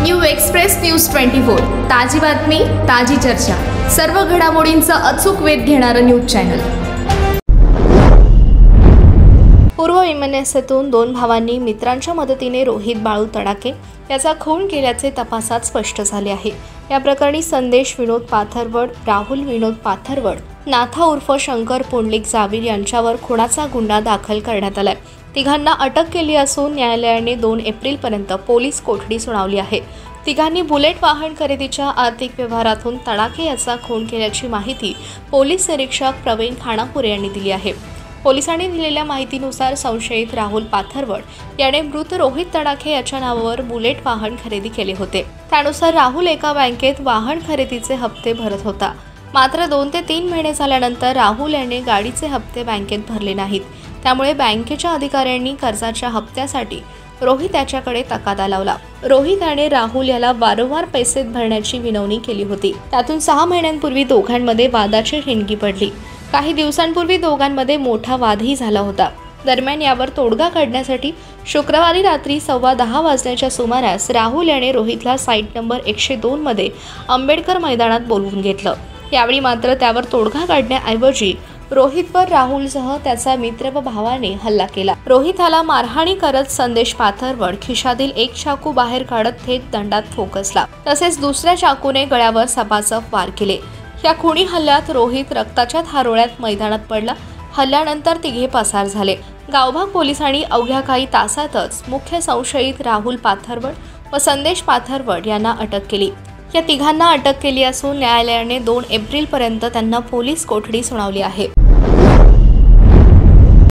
New express news 24 ताजी बातमी ताजी चर्चा सर्व घडामोडींचा अचूक वेध घेणारं न्यूज चॅनल। पूर्व विमानस्थातून दोन भावांनी मित्रांच्या मदतीने रोहित बाळू तडाके याचा खून केल्याचे तपासात स्पष्ट झाले आहे। या प्रकरणी संदेश विनोद पाथरवड, राहुल विनोद पाथरवड, नाथा उर्फ शंकर पुंडलिक जावीर यांच्यावर खुनाचा गुन्हा दाखल करण्यात आलाय। तिघांना अटक केली असून न्यायालयाने 2 एप्रिलपर्यंत पोलीस कोठडी सुनावली आहे। तिघांनी बुलेट वाहन खरेदीच्या आर्थिक व्यवहारातून तडाके याचा खून केल्याची माहिती पोलीस निरीक्षक प्रवीण खानापुरे यांनी दिली आहे। पोलिसांनी दिलेल्या माहितीनुसार संशयित राहुल पाथरवड याने मृत रोहित तडाके याच्या नावावर बुलेट वाहन खरेदी केले होते। त्यानुसार राहुल एका बँकेत वाहन खरेदीचे हप्ते भरत होता। मात्र 2 ते 3 महिने झाल्यानंतर राहुल याने गाडीचे हप्ते बँकेत भरले नाहीत। त्यामुळे बँकेच्या अधिकाऱ्यांनी कर्जाच्या हप्त्यासाठी रोहित याच्याकडे तगादा लावला। रोहित याने राहुल याला वारंवार पैसे भरण्याची विनवणी केली होती। त्यातून 6 महिन्यांपूर्वी दोघांमध्ये वादाची ठिणगी पडली। काही दिवसांपूर्वी दोघांमध्ये मोठा वादही झाला होता। दरम्यान यावर तोडगा काढण्यासाठी शुक्रवारी रात्री 10:15 वाजण्याच्या सुमारास राहुल याने रोहितला साईट नंबर 102 मध्ये आंबेडकर मैदानात बोलवून घेतलं। यावेळी मात्र त्यावर तोडगा काढण्याऐवजी रोहितवर राहुलसह त्याचा मित्र व भावाने हल्ला केला। रोहितला मारहाणी करत संदेश पाथरवड खिशातील एक चाकू बाहेर काढत थेट दंडात फोकसला। तसेच दुसऱ्या चाकूने गळ्यावर सपासप वार केले। या खुनी हल्ल्यात रोहित रक्ताच्या थारोळ्यात मैदानात पडला। हल्ल्यानंतर तिघे पसार झाले। गावभाग पोलिसांनी अवघ्या काही तासातच मुख्य संशयित राहुल पाथरवड व संदेश पाथरवड यांना अटक केली। या तिघांना अटक केली असून न्यायालयाने 2 एप्रिलपर्यंत त्यांना पोलीस कोठडी सुनावली आहे।